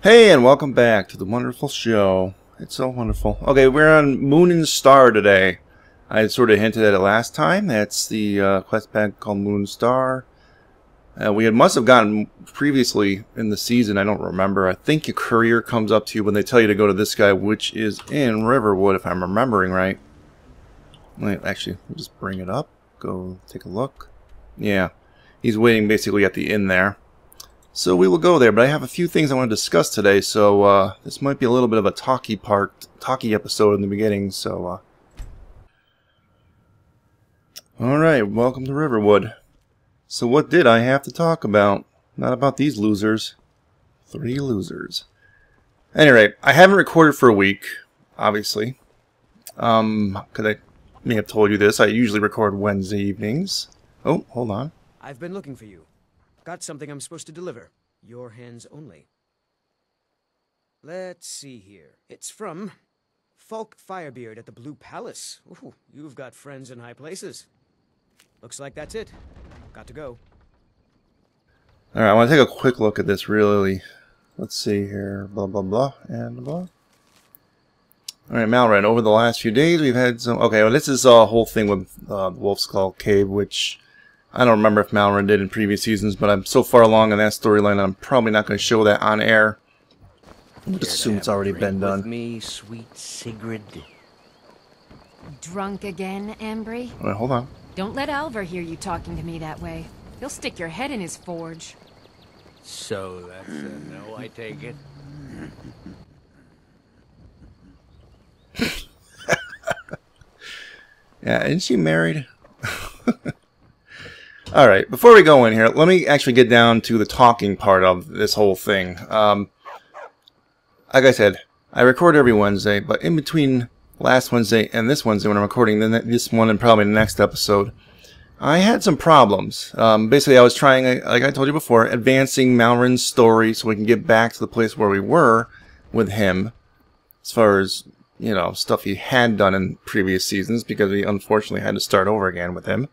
Hey, and welcome back to the wonderful show. It's so wonderful. Okay, we're on Moon and Star today. I sort of hinted at it last time. That's the quest pack called Moon and Star. Must have gotten previously in the season. I don't remember. I think your courier comes up to you when they tell you to go to this guy, which is in Riverwood, if I'm remembering right. Actually, let me just bring it up. Go take a look. Yeah, he's waiting basically at the inn there. So we will go there, but I have a few things I want to discuss today, so this might be a little bit of a talky episode in the beginning, so Alright, welcome to Riverwood. So what did I have to talk about? Not about these losers. 3 losers. Anyway, I haven't recorded for a week, obviously. Because I may have told you this, I usually record Wednesday evenings. Oh, hold on. I've been looking for you. Got something I'm supposed to deliver. Your hands only. Let's see here. It's from Falk Firebeard at the Blue Palace. Ooh, you've got friends in high places. Looks like that's it. Got to go. Alright, I want to take a quick look at this really. Let's see here. Blah, blah, blah, and blah. Alright, Malryn, over the last few days we've had some... Okay, well this is a whole thing with Wolf Skull Cave, which... I don't remember if Malryn did in previous seasons, but I'm so far along in that storyline I'm probably not going to show that on air. I would assume it's already been done. With me, sweet Sigrid. Drunk again, Embry? Alright, hold on. Don't let Alvar hear you talking to me that way. He'll stick your head in his forge. So that's a no, I take it? Yeah, isn't she married? Alright, before we go in here, let me actually get down to the talking part of this whole thing. Like I said, I record every Wednesday, but in between last Wednesday and this Wednesday when I'm recording this one and probably the next episode, I had some problems. Basically, I was trying, like I told you before, advancing Malryn's story so we can get back to the place where we were with him, as far as, you know, stuff he had done in previous seasons, because we unfortunately had to start over again with him.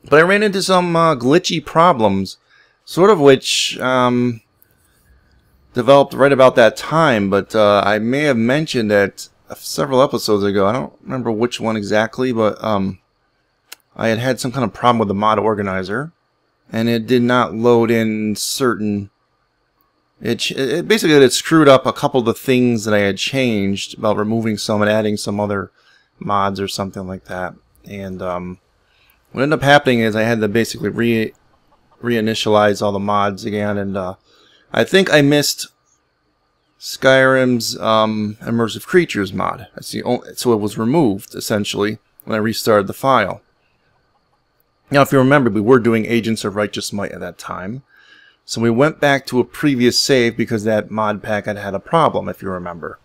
But I ran into some glitchy problems, sort of which developed right about that time, but I may have mentioned that several episodes ago. I don't remember which one exactly, but I had some kind of problem with the mod organizer, and it did not load in certain... It basically it screwed up a couple of the things that I had changed about removing some and adding some other mods or something like that, and what ended up happening is I had to basically reinitialize all the mods again, and I think I missed Skyrim's Immersive Creatures mod. That's the only, so it was removed, essentially, when I restarted the file. Now, if you remember, we were doing Agents of Righteous Might at that time, so we went back to a previous save because that mod pack had a problem, if you remember.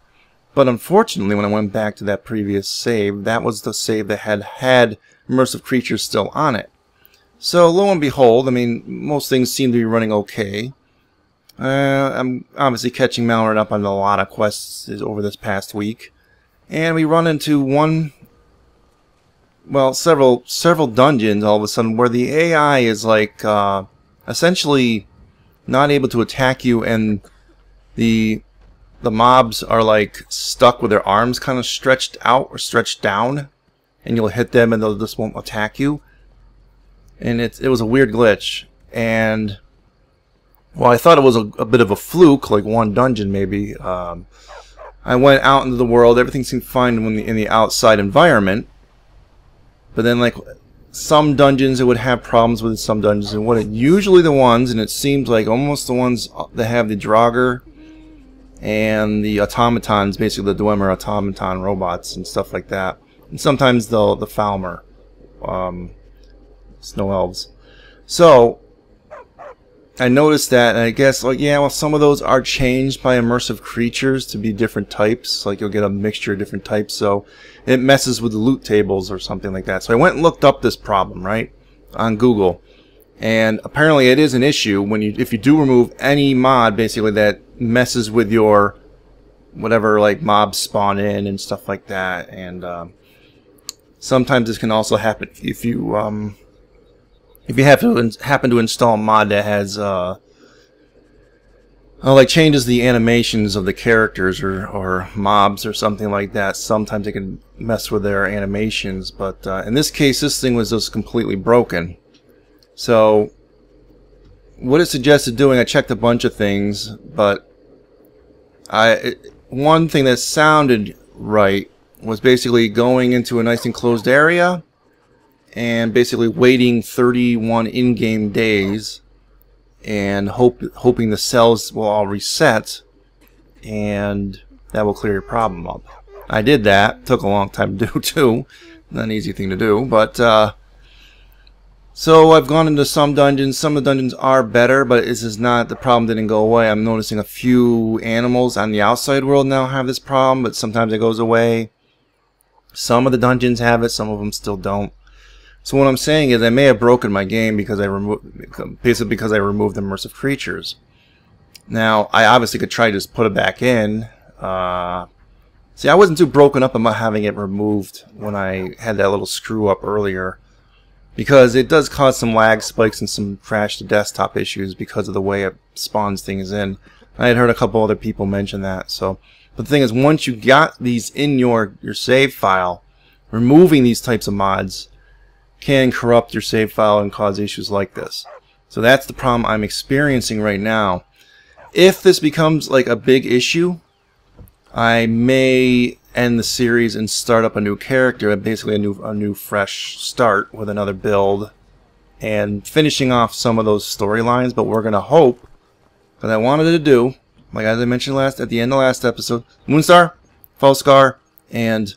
But unfortunately, when I went back to that previous save, that was the save that had Immersive Creatures still on it. So lo and behold, I mean, most things seem to be running okay. I'm obviously catching Malryn up on a lot of quests over this past week, and we run into several dungeons all of a sudden where the AI is like essentially not able to attack you, and the mobs are like stuck with their arms kind of stretched out or stretched down. And you'll hit them and they'll just won't attack you. And it was a weird glitch. And well, I thought it was a bit of a fluke, like one dungeon maybe. I went out into the world, everything seemed fine in the outside environment. But then like some dungeons it would have problems with some dungeons, and usually the ones, and it seems like almost the ones that have the Draugr and the automatons, basically the Dwemer automaton robots and stuff like that. And sometimes the Falmer, snow elves. So I noticed that, and I guess, like, yeah, well, some of those are changed by Immersive Creatures to be different types. Like, you'll get a mixture of different types, so it messes with the loot tables or something like that. So I went and looked up this problem, right, on Google, and apparently it is an issue when if you do remove any mod, basically, that messes with your whatever, like, mobs spawn in and stuff like that, and sometimes this can also happen if you happen to install a mod that has like changes the animations of the characters or mobs or something like that. Sometimes they can mess with their animations, but in this case, this thing was just completely broken. So what it suggested doing, I checked a bunch of things, but one thing that sounded right was basically going into a nice enclosed area and basically waiting 31 in-game days and hoping the cells will all reset, and that will clear your problem up. I did that. Took a long time to do too. Not an easy thing to do, but so I've gone into some dungeons. Some of the dungeons are better, but this is not, the problem didn't go away. I'm noticing a few animals on the outside world now have this problem, but sometimes it goes away. Some of the dungeons have it, some of them still don't. So what I'm saying is I may have broken my game because I removed the immersive creatures. Now, I obviously could try to just put it back in. See, I wasn't too broken up about having it removed when I had that little screw up earlier, because it does cause some lag spikes and some crash to desktop issues because of the way it spawns things in. I had heard a couple other people mention that. So, but the thing is, once you got these in your save file, removing these types of mods can corrupt your save file and cause issues like this. So that's the problem I'm experiencing right now. If this becomes like a big issue, I may end the series and start up a new character, basically a new fresh start with another build, and finishing off some of those storylines. But we're gonna hope, that I wanted to do, like as I mentioned at the end of last episode, Moonstar, Falscar, and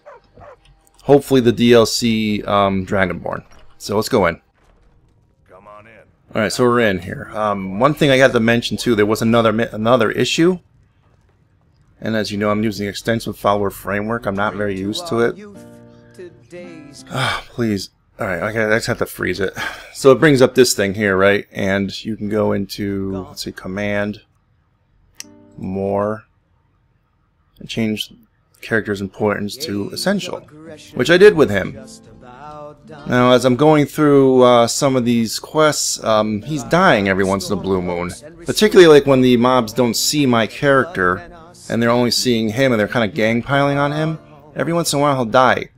hopefully the DLC Dragonborn. So let's go in. Come on in. Alright, so we're in here. One thing I got to mention too, there was another issue. And as you know, I'm using extensive follower framework. I'm not very used to it. Please. Alright, okay, I just have to freeze it. So it brings up this thing here, right? And you can go into, let's see, Command, More, and change character's importance to Essential, which I did with him. Now, as I'm going through some of these quests, he's dying every once in a blue moon. Particularly like when the mobs don't see my character, and they're only seeing him, and they're kind of gang piling on him. Every once in a while he'll die.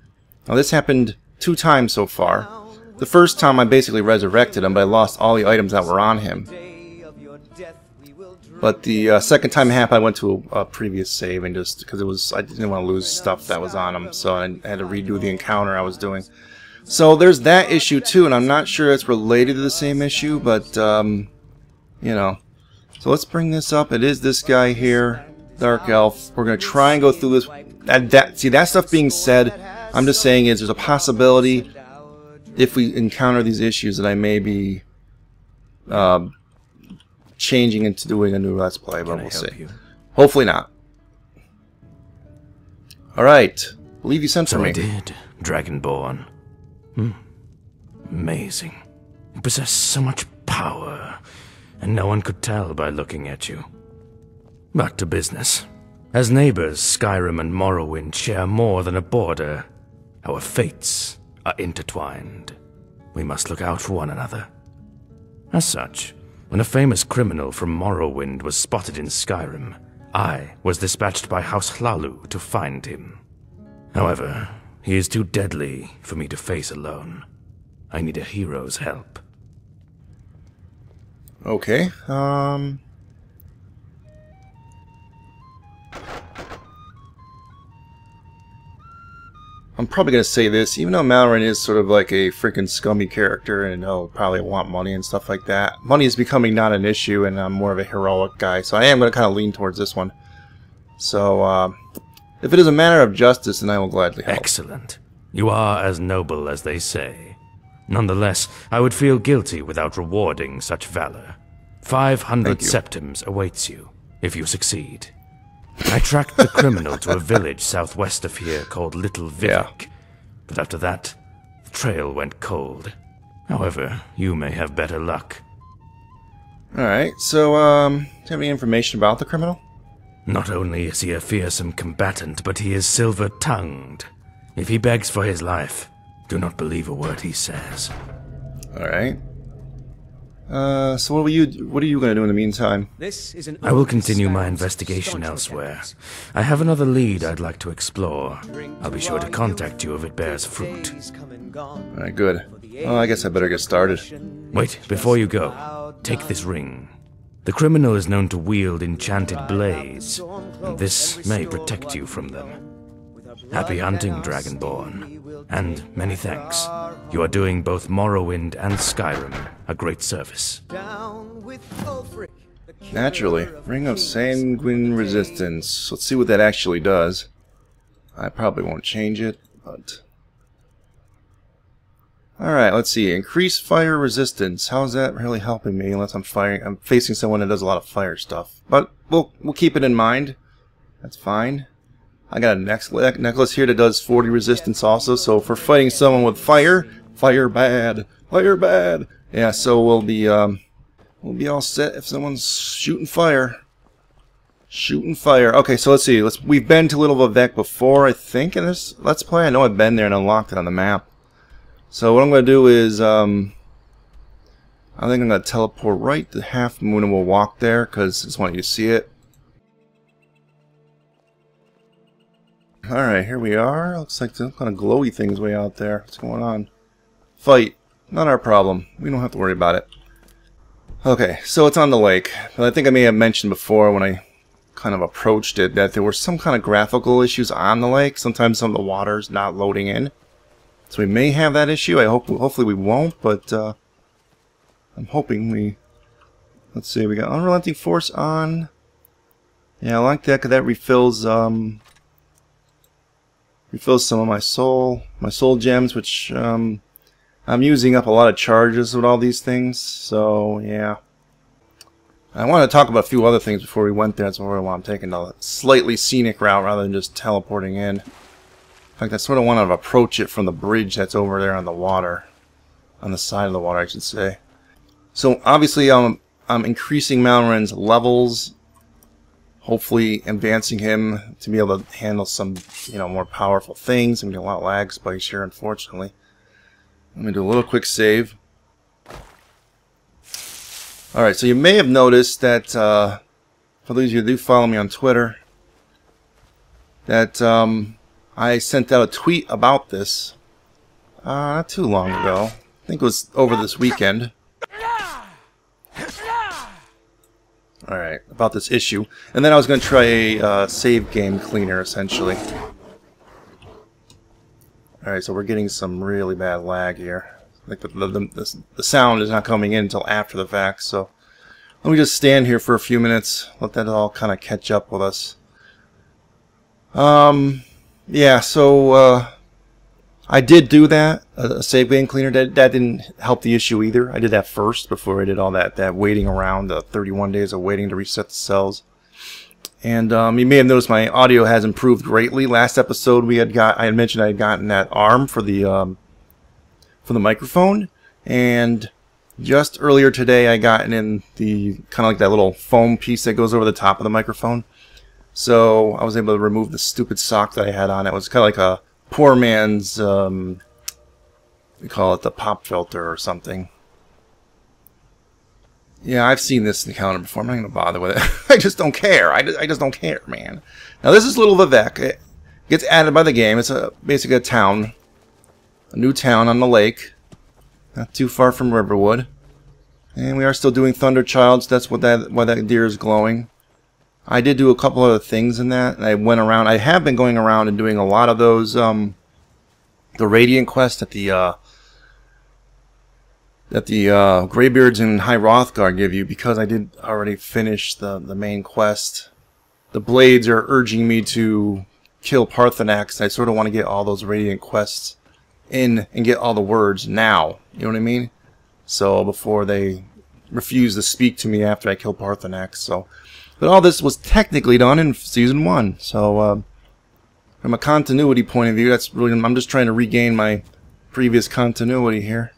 Now this happened 2 times so far. The first time I basically resurrected him, but I lost all the items that were on him. But the second time it happened, I went to a previous save, and just because I didn't want to lose stuff that was on him, so I had to redo the encounter I was doing. So there's that issue too, and I'm not sure it's related to the same issue, but you know. So let's bring this up. It is this guy here, Dark Elf. We're gonna try and go through this. See, that stuff being said, I'm just saying is there's a possibility if we encounter these issues that I may be changing into doing a new Let's Play, but we'll see. Hopefully not. Alright. Believe you sent for me. So I did, Dragonborn. Amazing. You possess so much power, and no one could tell by looking at you. Back to business. As neighbors, Skyrim and Morrowind share more than a border. Our fates are intertwined. We must look out for one another. As such, when a famous criminal from Morrowind was spotted in Skyrim, I was dispatched by House Hlalu to find him. However, he is too deadly for me to face alone. I need a hero's help. Okay, I'm probably going to say this, even though Malryn is sort of like a freaking scummy character and he'll probably want money and stuff like that. Money is becoming not an issue, and I'm more of a heroic guy, so I am going to kind of lean towards this one. So, if it is a matter of justice, then I will gladly help. Excellent. You are as noble as they say. Nonetheless, I would feel guilty without rewarding such valor. 500 septims awaits you, if you succeed. I tracked the criminal to a village southwest of here called Little Vivek, but after that, the trail went cold. However, you may have better luck. Alright, so, do you have any information about the criminal? Not only is he a fearsome combatant, but he is silver-tongued. If he begs for his life, do not believe a word he says. Alright. So what are you going to do in the meantime? This is an I will ode to continue my Skyrim's investigation staunch elsewhere. mechanics. I have another lead I'd like to explore. Drink I'll be to sure to our contact youth, you if it bears fruit. days come and gone. Alright, good. For the Oh, I guess I better get started. Wait, before you go, take this ring. The criminal is known to wield enchanted blades, and this may protect you from them. Happy hunting, Dragonborn. And many thanks. You are doing both Morrowind and Skyrim a great service. Down with Ulfric, the killer Naturally. of Ring of kings. Sanguine Resistance. Let's see what that actually does. I probably won't change it, but... Alright, let's see. Increase fire resistance. How is that really helping me unless I'm facing someone that does a lot of fire stuff? But we'll keep it in mind. That's fine. I got a necklace here that does 40 resistance also, so for fighting someone with fire, fire bad. Fire bad. Yeah, so we'll be all set if someone's shooting fire. Shooting fire. Okay, so let's see. We've been to Little Vivec before, I think, in this Let's Play. I know I've been there and unlocked it on the map. So what I'm going to do is, I think I'm going to teleport right to Half Moon and we'll walk there, because I just want you to see it. Alright, here we are. Looks like some kind of glowy things way out there. What's going on? Fight. Not our problem. We don't have to worry about it. Okay, so it's on the lake. But I think I may have mentioned before when I kind of approached it that there were some kind of graphical issues on the lake. Sometimes some of the water's not loading in. So we may have that issue. Hopefully we won't, but I'm hoping we... Let's see, we got Unrelenting Force on. Yeah, I like that because that refills some of my soul gems, which I'm using up a lot of charges with all these things. So yeah, I want to talk about a few other things before we went there. That's why I'm taking a slightly scenic route rather than just teleporting in. In fact, I sort of want to approach it from the bridge that's over there on the water, on the side of the water, I should say. So obviously, I'm increasing Malryn's levels. Hopefully advancing him to be able to handle some, more powerful things. I'm getting a lot of lag spikes here, unfortunately. Let me do a little quick save. Alright, so you may have noticed that, for those of you who do follow me on Twitter, that I sent out a tweet about this not too long ago. I think it was over this weekend. Alright, about this issue. And then I was going to try a save game cleaner, essentially. Alright, so we're getting some really bad lag here. Like the sound is not coming in until after the fact, so let me just stand here for a few minutes, let that all kind of catch up with us. Yeah, so I did do that, a save game cleaner. That didn't help the issue either. I did that first before I did all that waiting around, the 31 days of waiting to reset the cells. And you may have noticed my audio has improved greatly. Last episode I had mentioned I had gotten that arm for the microphone, and just earlier today I gotten in the kind of like that little foam piece that goes over the top of the microphone. So I was able to remove the stupid sock that I had on. It was kind of like a poor man's, we call it the pop filter or something. Yeah, I've seen this encounter before. I'm not going to bother with it. I just don't care. I just don't care, man. Now, this is Little Vivec. It gets added by the game. It's basically a town. A new town on the lake. Not too far from Riverwood. And we are still doing Thunderchild, so that's why that deer is glowing. I did do a couple other things in that. And I went around. I have been going around and doing a lot of those, the Radiant quest that the Greybeards and High Hrothgar give you, because I did already finish the main quest. The Blades are urging me to kill Parthenax. I sort of want to get all those Radiant quests in and get all the words now. You know what I mean? So before they refuse to speak to me after I kill Parthenax. So, but all this was technically done in Season 1. So from a continuity point of view, that's really, I'm just trying to regain my previous continuity here.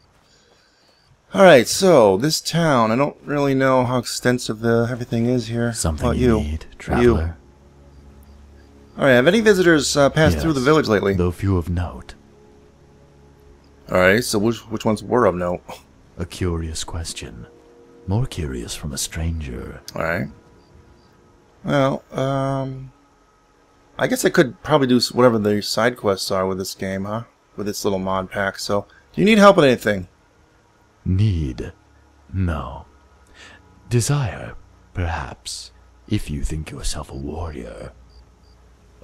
Alright, so this town, I don't really know how extensive everything is here. Something you need, traveler. Alright, have any visitors passed through the village lately? Though few of note. Alright, so which ones were of note? A curious question. More curious from a stranger. Alright. Well, I guess I could probably do whatever the side quests are with this game, huh? With this little mod pack, so... Do you need help with anything? Need? No. Desire, perhaps, if you think yourself a warrior.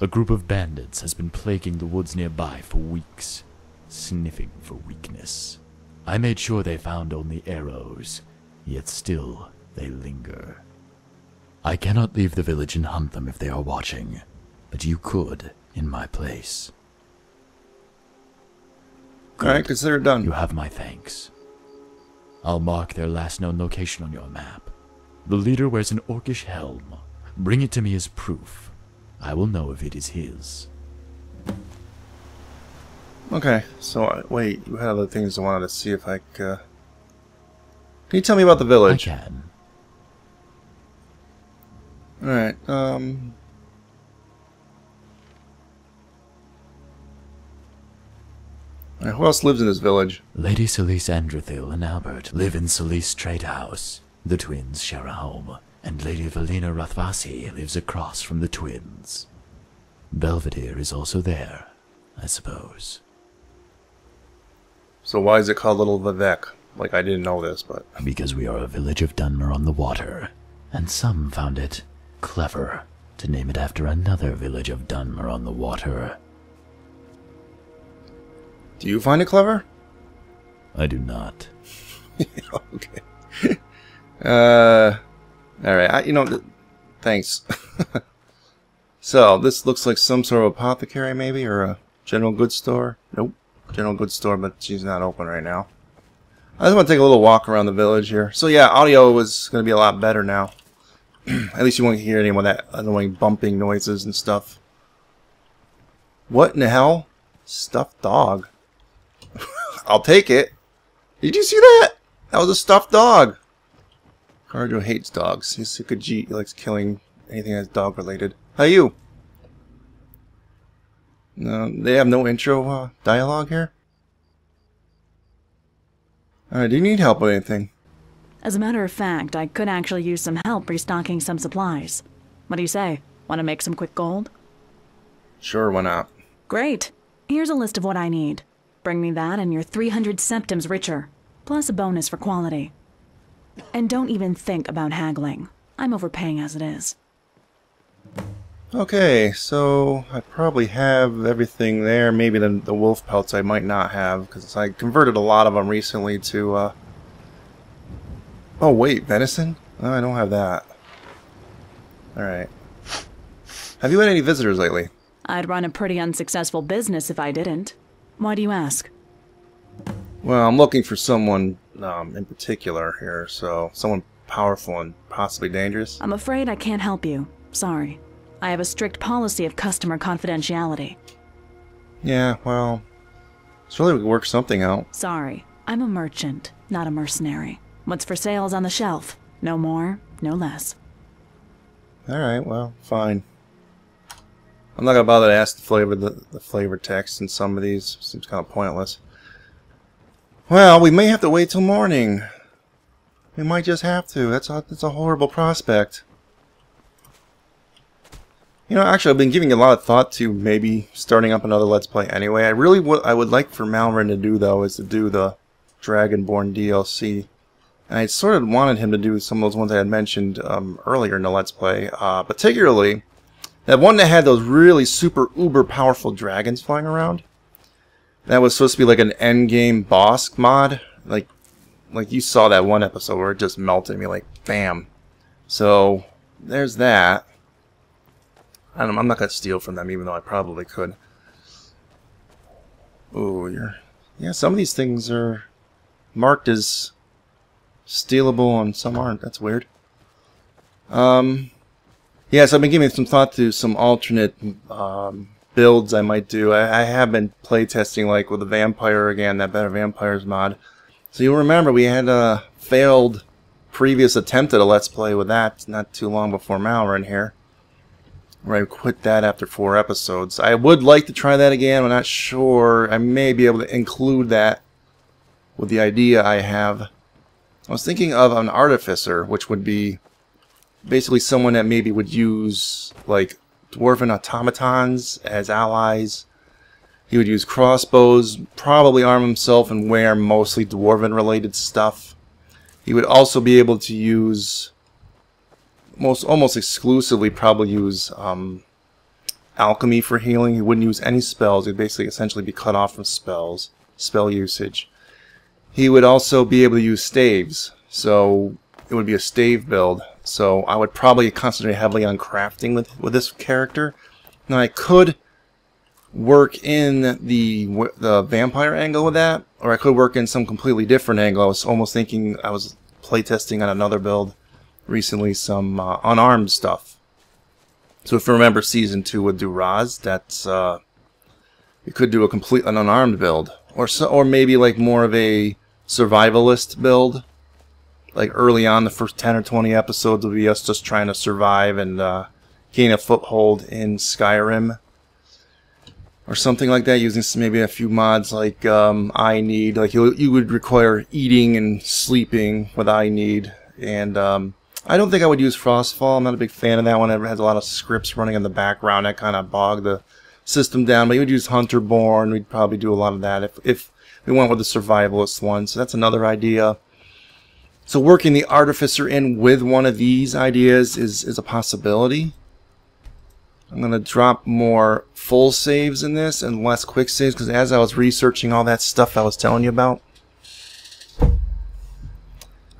A group of bandits has been plaguing the woods nearby for weeks, sniffing for weakness. I made sure they found only arrows, yet still they linger. I cannot leave the village and hunt them if they are watching, but you could in my place. Alright, consider it done. You have my thanks. I'll mark their last known location on your map. The leader wears an orcish helm. Bring it to me as proof. I will know if it is his. Okay, so wait, you had other things I wanted to see if I could... Can you tell me about the village? I can. Alright, who else lives in this village? Lady Celise Andrathil and Albert live in Celise Trade House. The twins share a home, and Lady Valina Rothvasi lives across from the twins. Belvedere is also there, I suppose. So why is it called Little Vivek? Like, I didn't know this, but... Because we are a village of Dunmer on the water, and some found it clever to name it after another village of Dunmer on the water. Do you find it clever? I do not. Okay. Alright, thanks. So, this looks like some sort of apothecary, maybe, or a general goods store? Nope. General goods store, but she's not open right now. I just want to take a little walk around the village here. So yeah, audio is going to be a lot better now. At least you won't hear any of that annoying bumping noises and stuff. What in the hell? Stuffed dog. I'll take it. Did you see that? That was a stuffed dog. Carjo hates dogs. He's Sukaji. He likes killing anything that's dog related. How are you? No, they have no intro dialogue here? Alright, do you need help with anything? As a matter of fact, I could actually use some help restocking some supplies. What do you say? Want to make some quick gold? Sure, why not? Great. Here's a list of what I need. Bring me that and you're 300 septims richer, plus a bonus for quality. And don't even think about haggling. I'm overpaying as it is. Okay, so I probably have everything there. Maybe the wolf pelts I might not have, because I converted a lot of them recently to, Oh wait, venison? Oh, I don't have that. Alright. Have you had any visitors lately? I'd run a pretty unsuccessful business if I didn't. Why do you ask? Well, I'm looking for someone in particular here, so someone powerful and possibly dangerous. I'm afraid I can't help you. Sorry. I have a strict policy of customer confidentiality. Yeah, well, surely we could work something out. Sorry. I'm a merchant, not a mercenary. What's for sale is on the shelf. No more, no less. Alright, well, fine. I'm not gonna bother to ask the flavor text in some of these. Seems kind of pointless. Well, we may have to wait till morning. We might just have to. That's a horrible prospect. You know, actually, I've been giving a lot of thought to maybe starting up another Let's Play anyway. I would like for Malryn to do, though, is to do the Dragonborn DLC. And I sort of wanted him to do some of those ones I had mentioned earlier in the Let's Play. Particularly, that one that had those really super uber powerful dragons flying around. That was supposed to be like an endgame boss mod. Like you saw that one episode where it just melted me, like, bam. So, there's that. I'm not going to steal from them, even though I probably could. Ooh, yeah, some of these things are marked as stealable and some aren't. That's weird. Yeah, so I've been giving some thought to some alternate builds I might do. I have been playtesting, like, with the vampire again, that Better Vampires mod. So you'll remember we had a failed previous attempt at a Let's Play with that not too long before Malryn here, where I quit that after 4 episodes. I would like to try that again. I'm not sure. I may be able to include that with the idea I have I was thinking of an artificer, which would be basically someone that maybe would use like dwarven automatons as allies. He would use crossbows, probably arm himself and wear mostly dwarven related stuff. He would also be able to use, almost exclusively probably use alchemy for healing. He wouldn't use any spells. He'd basically essentially be cut off from spells, spell usage. He would also be able to use staves, so it would be a stave build. So I would probably concentrate heavily on crafting with this character. Now I could work in the vampire angle with that, or I could work in some completely different angle. I was almost thinking, I was playtesting on another build recently, some unarmed stuff. So if you remember Season 2 with Duraz, that's you could do an unarmed build, or maybe like more of a survivalist build. Like early on, the first 10 or 20 episodes will be us just trying to survive and gain a foothold in Skyrim, or something like that, using maybe a few mods like I Need. Like you would require eating and sleeping with I Need, and I don't think I would use Frostfall. I'm not a big fan of that one. It has a lot of scripts running in the background that kind of bog the system down. But you would use Hunterborn. We'd probably do a lot of that if we went with the survivalist one. So that's another idea. So working the Artificer in with one of these ideas is a possibility. I'm going to drop more full saves in this and less quick saves, because as I was researching all that stuff I was telling you about,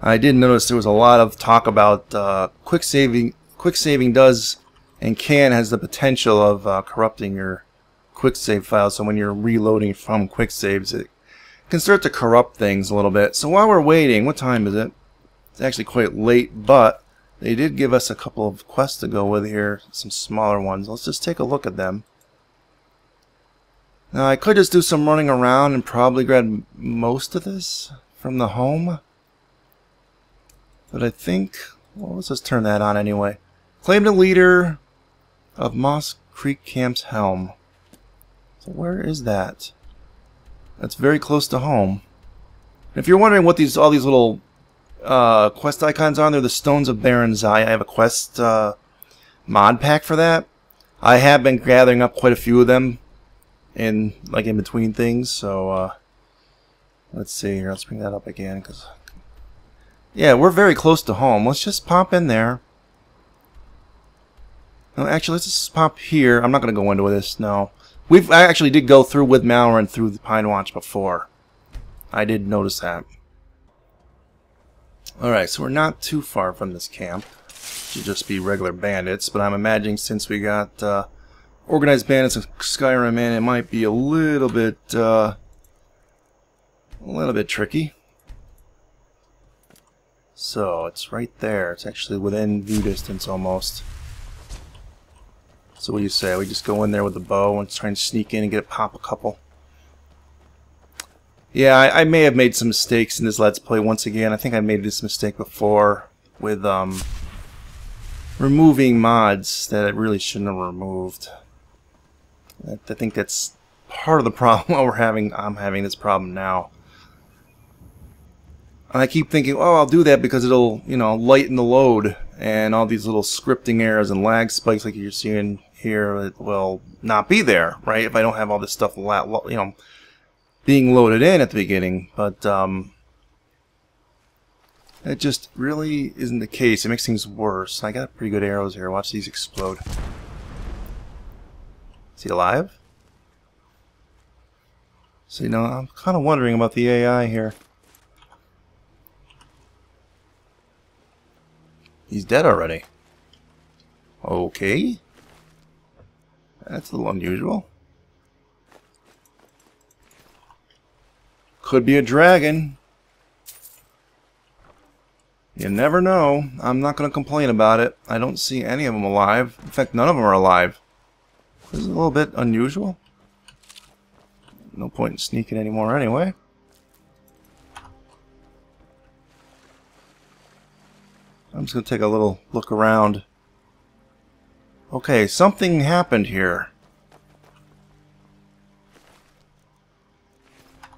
I did notice there was a lot of talk about quick saving. Quick saving does and has the potential of corrupting your quick save files. So when you're reloading from quick saves, it can start to corrupt things a little bit. So while we're waiting, what time is it? It's actually quite late, but they did give us a couple of quests to go with here, some smaller ones. Let's just take a look at them. Now I could just do some running around and probably grab most of this from the home. But I think, well, let's just turn that on anyway. Claim the leader of Moss Creek Camp's helm. So where is that? That's very close to home. If you're wondering what all these little quest icons are, they're the Stones of Baron's Eye. I have a quest mod pack for that. I have been gathering up quite a few of them in between things. So let's see here. Let's bring that up again, because yeah, we're very close to home. Let's just pop in there. No, actually, let's just pop here. I'm not going to go into this. No, I actually did go through with Malryn through the Pine Watch before. I did notice that. Alright, so we're not too far from this camp. Should just be regular bandits, but I'm imagining since we got organized bandits of Skyrim in, it might be a little bit tricky. So it's right there. It's actually within view distance almost. So what do you say? We just go in there with the bow and try and sneak in and get pop a couple. Yeah, I may have made some mistakes in this Let's Play once again. I think I made this mistake before with removing mods that I really shouldn't have removed. I think that's part of the problem I'm having this problem now. And I keep thinking, oh, I'll do that because it'll, lighten the load, and all these little scripting errors and lag spikes like you're seeing here, it will not be there, right? If I don't have all this stuff, being loaded in at the beginning. But it just really isn't the case. It makes things worse. I got pretty good arrows here. Watch these explode. Is he alive? So, I'm kind of wondering about the AI here. He's dead already. Okay. That's a little unusual. Could be a dragon. You never know. I'm not going to complain about it. I don't see any of them alive. In fact, none of them are alive. This is a little bit unusual. No point in sneaking anymore anyway. I'm just going to take a little look around. Okay, something happened here.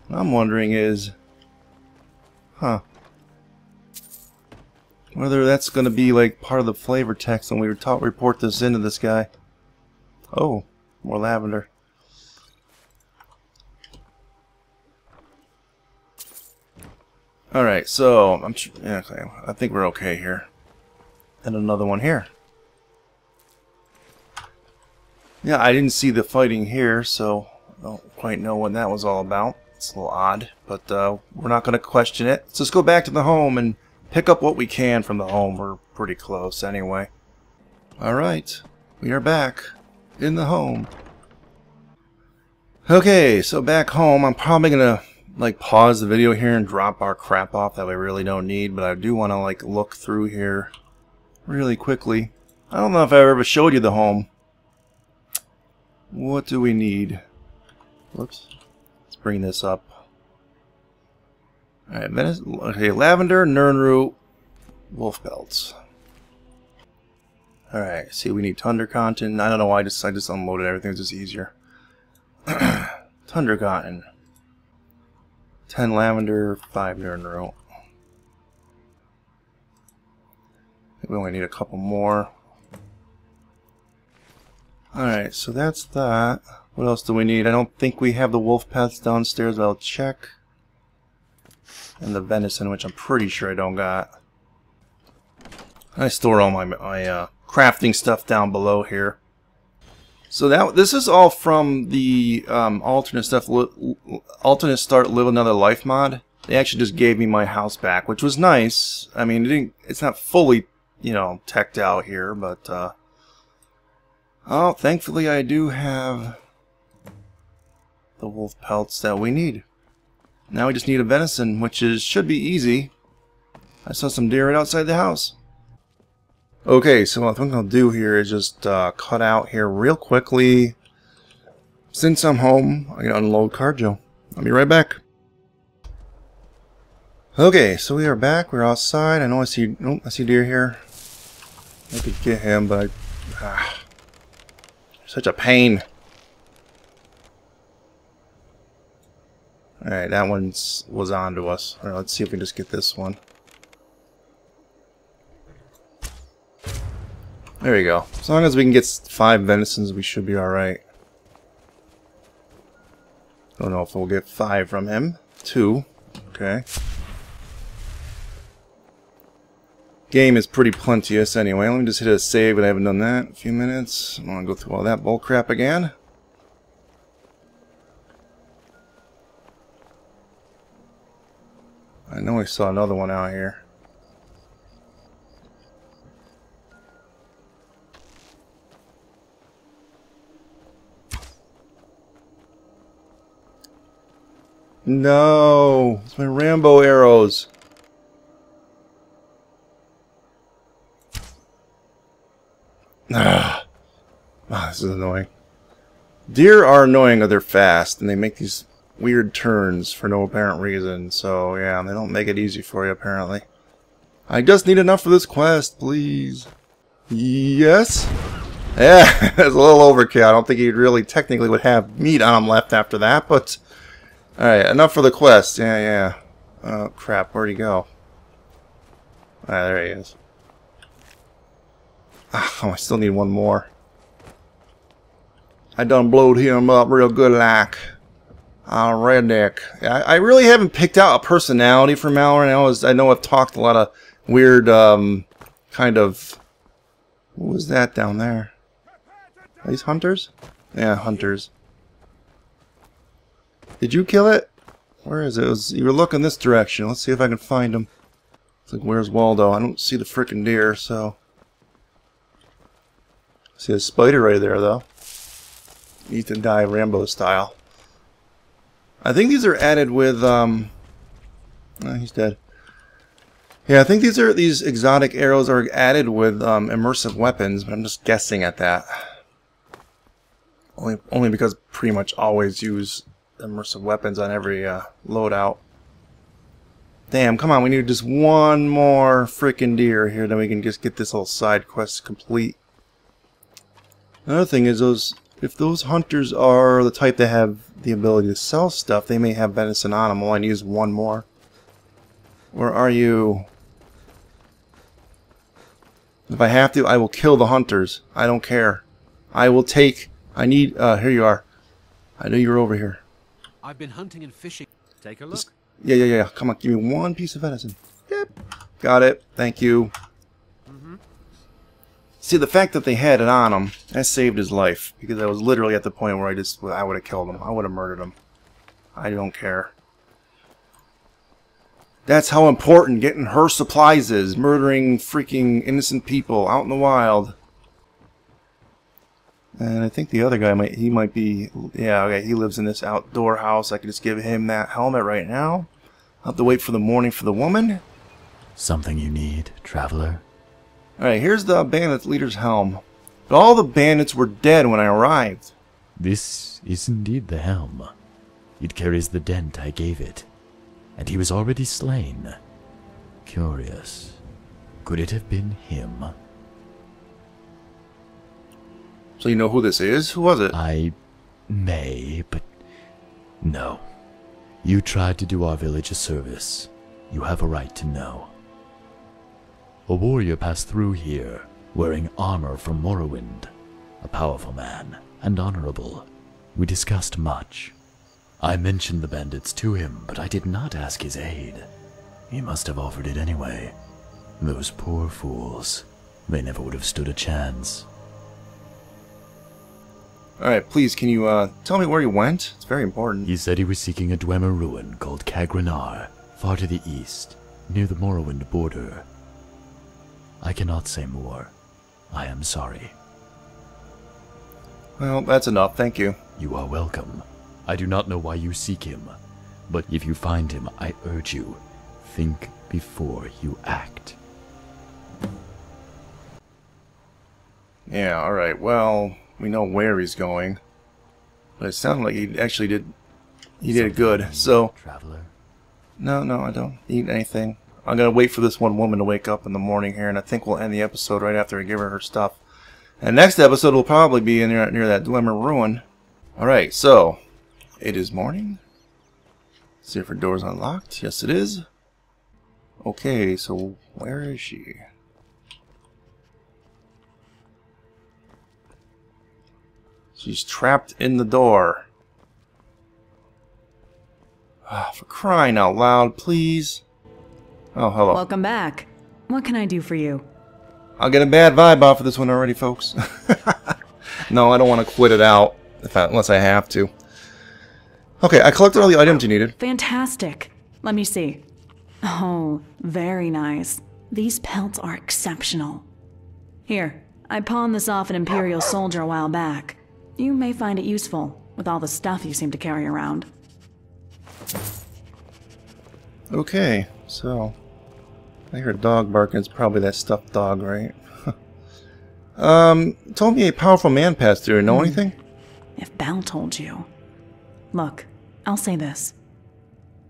What I'm wondering is... Whether that's going to be like part of the flavor text when we report this into this guy. Oh, more lavender. Alright, so okay, I think we're okay here. And another one here. Yeah, I didn't see the fighting here, so I don't quite know what that was all about. It's a little odd, but we're not going to question it. Let's just go back to the home and pick up what we can from the home. We're pretty close anyway. Alright, we are back in the home. Okay, so back home, I'm probably going to like pause the video here and drop our crap off that we really don't need, but I do want to like look through here really quickly. I don't know if I ever showed you the home. What do we need? Whoops. Let's bring this up. Alright, okay, lavender, nernroot, wolf belts. Alright, see we need tundra cotton. I don't know why I just unloaded everything, it's just easier. Tundra cotton. 10 lavender, 5 nernroot. We only need a couple more. Alright, so that's that. What else do we need? I don't think we have the wolf pets downstairs, but I'll check. And the venison, which I'm pretty sure I don't got. I store all my crafting stuff down below here. So this is all from the alternate start live another life mod. They actually just gave me my house back, which was nice. I mean, it's not fully, you know, teched out here, but oh, thankfully I do have the wolf pelts that we need. Now we just need a venison, which should be easy. I saw some deer right outside the house. Okay, so what I'm going to do here is just cut out here real quickly. Since I'm home, I'm going to unload Carjo. I'll be right back. Okay, so we are back. We're outside. I know I see deer here. I could get him, but such a pain. Alright, that one was on to us. Alright, let's see if we can just get this one. There you go. As long as we can get 5 venisons, we should be alright. Don't know if we'll get 5 from him. 2. Okay. Game is pretty plenteous anyway. Let me just hit a save, but I haven't done that in a few minutes. I don't want to go through all that bull crap again. I know I saw another one out here. No! It's my Rambo arrows! Ah, this is annoying. Deer are annoying, they're fast, and they make these weird turns for no apparent reason, so yeah, they don't make it easy for you, apparently. I just need enough for this quest, please. Yes? Yeah, it's a little overkill. I don't think he really technically would have meat on him left after that, but... Alright, enough for the quest. Yeah. Oh, crap. Where'd he go? Ah, there he is. Oh, I still need one more. I done blowed him up real good like. Redneck. I really haven't picked out a personality for Malryn. I know I've talked a lot of weird, kind of... What was that down there? Are these hunters? Yeah, hunters. Did you kill it? Where is it? You were looking this direction. Let's see if I can find him. It's like, where's Waldo? I don't see the frickin' deer, so... See a spider right there, though. Needs to die Rambo style. I think these are added with, oh, he's dead. Yeah, I think these exotic arrows are added with immersive weapons, but I'm just guessing at that. Only because pretty much always use immersive weapons on every loadout. Damn, come on, we need just one more freaking deer here, then we can just get this whole side quest complete. Another thing is if those hunters are the type that have the ability to sell stuff, they may have venison on them. All I need is one more. Where are you? If I have to, I will kill the hunters. I don't care. I will take... I need... here you are. I knew you were over here. I've been hunting and fishing. Take a look. Yeah. Come on, give me one piece of venison. Yep. Got it. Thank you. See, the fact that they had it on him, that saved his life. Because I was literally at the point where I would have killed him. I would have murdered him. I don't care. That's how important getting her supplies is. Murdering freaking innocent people out in the wild. And I think the other guy might be... Yeah, okay, he lives in this outdoor house. I could just give him that helmet right now. I'll have to wait for the morning for the woman. Something you need, traveler? Alright, here's the bandit leader's helm. But all the bandits were dead when I arrived. This is indeed the helm. It carries the dent I gave it. And he was already slain. Curious. Could it have been him? So you know who this is? Who was it? I may, but no. You tried to do our village a service. You have a right to know. A warrior passed through here, wearing armor from Morrowind. A powerful man, and honorable. We discussed much. I mentioned the bandits to him, but I did not ask his aid. He must have offered it anyway. Those poor fools. They never would have stood a chance. Alright, please, can you tell me where he went? It's very important. He said he was seeking a Dwemer ruin called Kagranar, far to the east, near the Morrowind border. I cannot say more. I am sorry. Well, that's enough, thank you. You are welcome. I do not know why you seek him, but if you find him, I urge you, think before you act. Yeah, alright, well, we know where he's going. But it sounded like he actually did... He did it good, so... Traveler? No, I don't need anything. I'm gonna wait for this one woman to wake up in the morning here, and I think we'll end the episode right after I give her stuff. And next episode will probably be near that Dwemer ruin. Alright, so... It is morning. See if her door's unlocked. Yes, it is. Okay, so where is she? She's trapped in the door. Ah, for crying out loud, please. Oh, hello. Welcome back. What can I do for you? I'll get a bad vibe off of this one already, folks. No, I don't want to quit it out unless I have to. Okay, I collected all the items you needed. Fantastic. Let me see. Oh, very nice. These pelts are exceptional. Here, I pawned this off an Imperial soldier a while back. You may find it useful, with all the stuff you seem to carry around. Okay, so... I hear a dog barking. It's probably that stuffed dog, right? Told me a powerful man passed through. Know anything? If Bal told you. Look, I'll say this.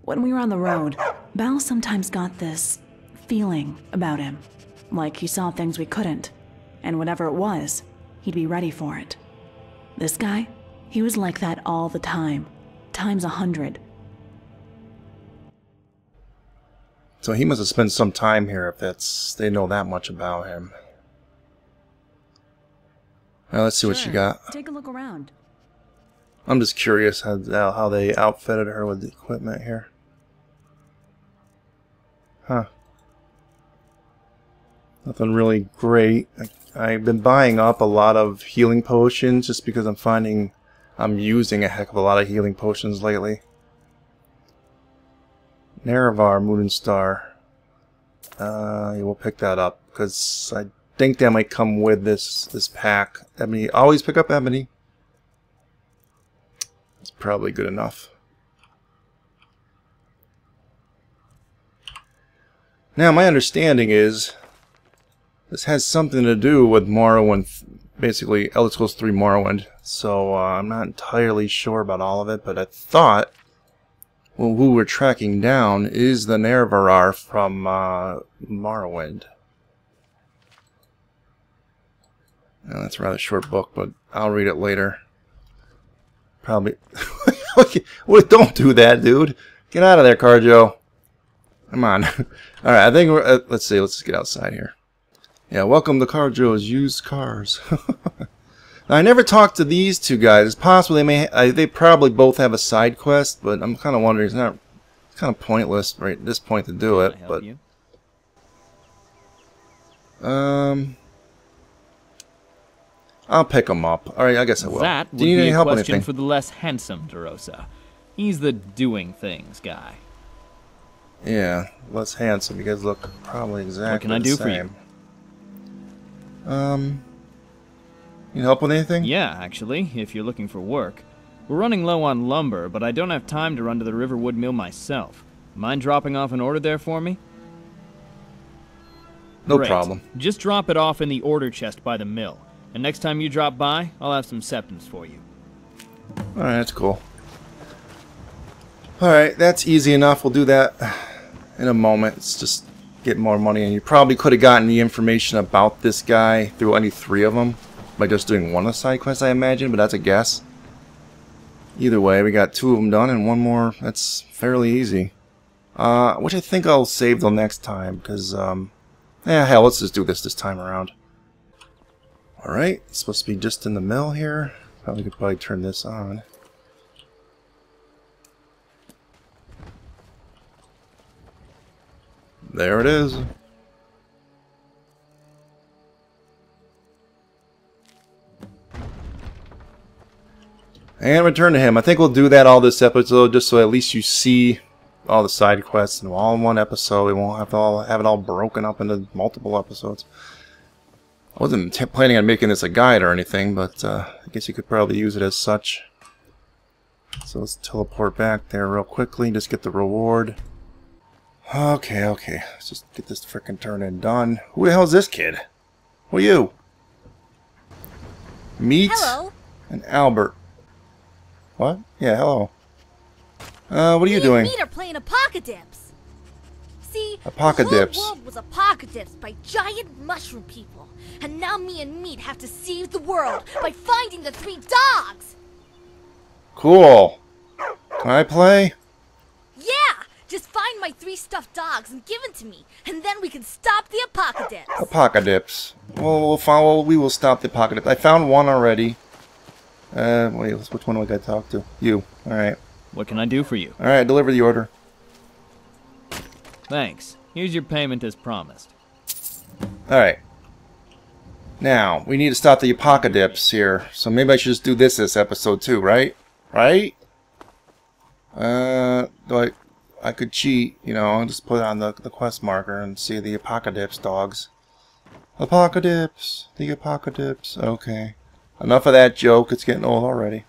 When we were on the road, Bal sometimes got this feeling about him. Like he saw things we couldn't. And whatever it was, he'd be ready for it. This guy, he was like that all the time. Times 100. So he must have spent some time here if they know that much about him. Now let's see what you got. Take a look around. I'm just curious how they outfitted her with the equipment here. Huh. Nothing really great. I've been buying up a lot of healing potions just because I'm finding I'm using a heck of a lot of healing potions lately. Nerevar, Moon and Star. We'll pick that up because I think that might come with this pack. Ebony, always pick up Ebony. It's probably good enough. Now, my understanding is this has something to do with Morrowind, basically Elder Scrolls 3 Morrowind. So I'm not entirely sure about all of it, but I thought, well, who we're tracking down is the Nerevar from Morrowind. Now, that's a rather short book, but I'll read it later. Probably. Well, don't do that, dude. Get out of there, Carjo. Come on. Alright, I think we're... let's see. Let's get outside here. Yeah, welcome to Car Joe's Used Cars. Now, I never talked to these two guys. It's possible they probably both have a side quest, but I'm kind of wondering. It's kind of pointless right at this point to do it. But I'll pick them up. All right, I guess I will. That would Do you need be any a help with question anything? for the less handsome DeRosa. He's the doing things guy. Yeah, less handsome. You guys look probably exactly What can I the do same. for you? Need help with anything? Yeah, actually, if you're looking for work. We're running low on lumber, but I don't have time to run to the Riverwood Mill myself. Mind dropping off an order there for me? No Great. problem. Just drop it off in the order chest by the mill. And next time you drop by, I'll have some septums for you. Alright, that's cool. Alright, that's easy enough. We'll do that in a moment. It's just get more money. And you probably could have gotten the information about this guy through any three of them by just doing one of the side quests, I imagine, but that's a guess. Either way, we got two of them done and one more that's fairly easy. Which I think I'll save till next time, because, yeah, hell, let's just do this time around. Alright, it's supposed to be just in the mill here. We could probably turn this on. There it is. And return to him. I think we'll do that all this episode, just so at least you see all the side quests and all in one episode. We won't have to have it all broken up into multiple episodes. I wasn't planning on making this a guide or anything, but I guess you could probably use it as such. So let's teleport back there real quickly, just get the reward. Okay, let's just get this frickin' turn in done. Who the hell is this kid? Who are you? Meet and Albert. What? Yeah, hello. What are you doing? Me and Meat are playing Apocalypse. See, Apocalypse. the whole world was apocalypsed by giant mushroom people, and now me and Meat have to save the world by finding the 3 dogs. Cool. Can I play? Yeah, just find my 3 stuffed dogs and give them to me, and then we can stop the apocalypse. Apocalypse. Well, we will stop the apocalypse. I found one already. Wait, which one do I gotta talk to? You. Alright. What can I do for you? Alright, deliver the order. Thanks. Here's your payment as promised. Alright. Now, we need to stop the apocalypse here. So maybe I should just do this episode too, right? Right? I could cheat, you know, just put it on the quest marker and see the apocalypse dogs. Apocalypse! The apocalypse. Okay. Enough of that joke, it's getting old already.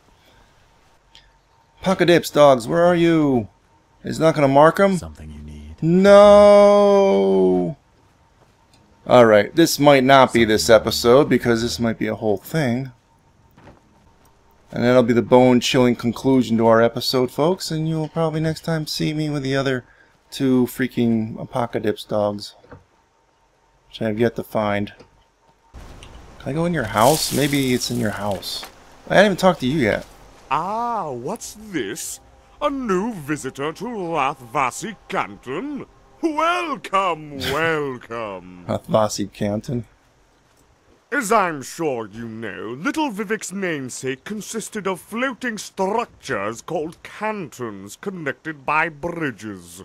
Apocalypse dogs, where are you? Is not gonna mark them? Something you need. No! Alright, this might not be this episode, because this might be a whole thing. And that'll be the bone-chilling conclusion to our episode, folks, and you'll probably next time see me with the other 2 freaking apocalypse dogs. Which I have yet to find. Can I go in your house? Maybe it's in your house. I haven't even talked to you yet. Ah, what's this? A new visitor to Rathvasi Canton? Welcome, welcome. Rathvasi Canton. As I'm sure you know, Little Vivek's namesake consisted of floating structures called cantons connected by bridges.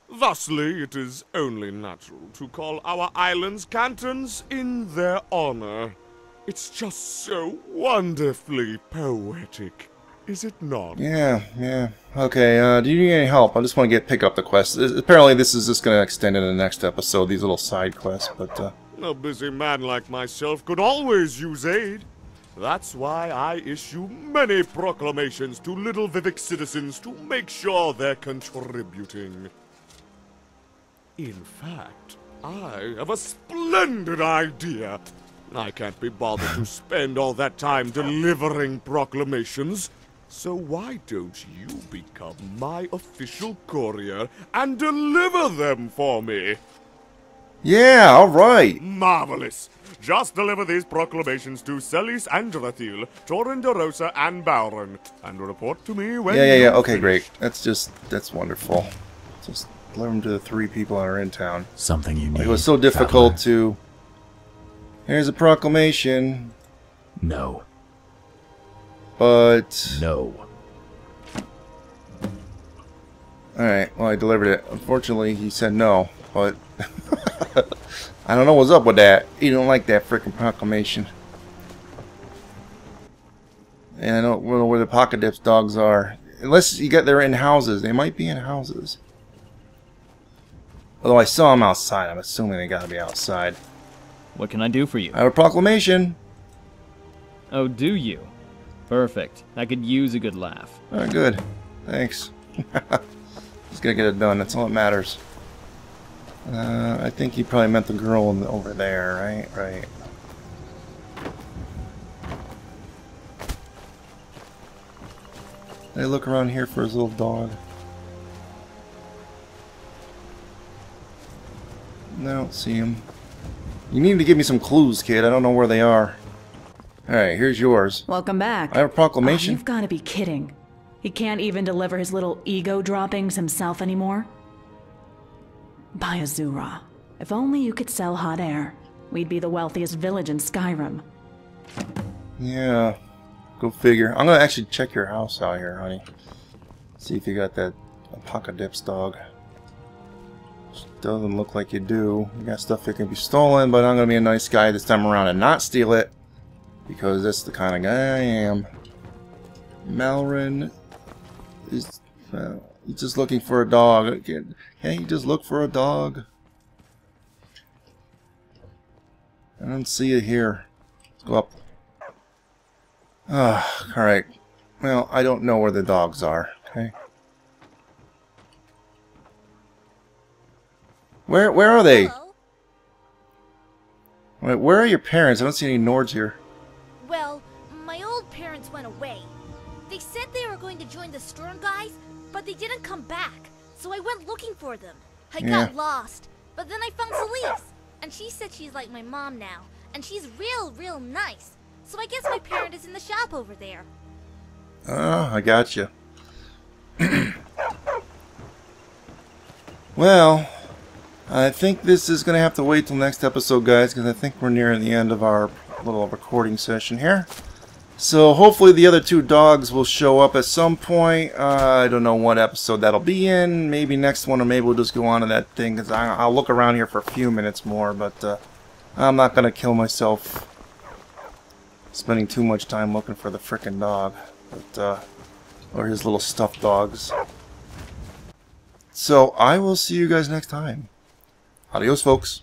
Thusly, it is only natural to call our islands cantons in their honor. It's just so wonderfully poetic, is it not? Yeah. Okay, do you need any help? I just want to pick up the quest. Apparently this is just going to extend into the next episode, these little side quests, but A busy man like myself could always use aid. That's why I issue many proclamations to Little Vivek citizens to make sure they're contributing. In fact, I have a splendid idea. I can't be bothered to spend all that time delivering proclamations, so why don't you become my official courier and deliver them for me? yeah, alright. Marvelous! Just deliver these proclamations to Celis and Drathil, Torin DeRosa and Malryn, and report to me when Yeah, you've okay, finished. great. That's wonderful. Just deliver them to the 3 people that are in town. Something you need. It was so difficult traveler. to... Here's a proclamation. No. But... No. Alright, well I delivered it. Unfortunately, he said no, but... I don't know what's up with that. He don't like that frickin' proclamation. And I don't know where the pocket dips dogs are. Unless you get they're in houses. They might be in houses. Although I saw them outside. I'm assuming they gotta be outside. What can I do for you? I have a proclamation. Oh, do you? Perfect. I could use a good laugh. Oh, good. Thanks. Just gotta get it done. That's all that matters. I think he probably meant the girl over there, right? Right. Did I look around here for his little dog? No, I don't see him. You need to give me some clues, kid. I don't know where they are. Alright, here's yours. Welcome back. I have a proclamation. Oh, you've got to be kidding. He can't even deliver his little ego droppings himself anymore? By Azura. If only you could sell hot air. We'd be the wealthiest village in Skyrim. Yeah. Go figure. I'm gonna actually check your house out here, honey. See if you got that apocalypse dog. Doesn't look like you do. You got stuff that can be stolen, but I'm gonna be a nice guy this time around and not steal it. Because that's the kind of guy I am. Malryn is he's just looking for a dog. Can't he just look for a dog? I don't see it here. Let's go up. Alright. Well, I don't know where the dogs are, okay? Where are they? Hello? Wait, where are your parents? I don't see any Nords here. Well, my old parents went away. They said they were going to join the Storm guys, but they didn't come back. So I went looking for them. I got lost, but then I found Celise. And she said she's like my mom now. And she's real nice. So I guess my parent is in the shop over there. Oh, I gotcha. Well, I think this is going to have to wait till next episode, guys, because I think we're nearing the end of our little recording session here. So hopefully the other 2 dogs will show up at some point. I don't know what episode that'll be in. Maybe next one, or maybe we'll just go on to that thing, because I'll look around here for a few minutes more, but I'm not going to kill myself spending too much time looking for the frickin' dog, but, or his little stuffed dogs. So I will see you guys next time. Adios, folks.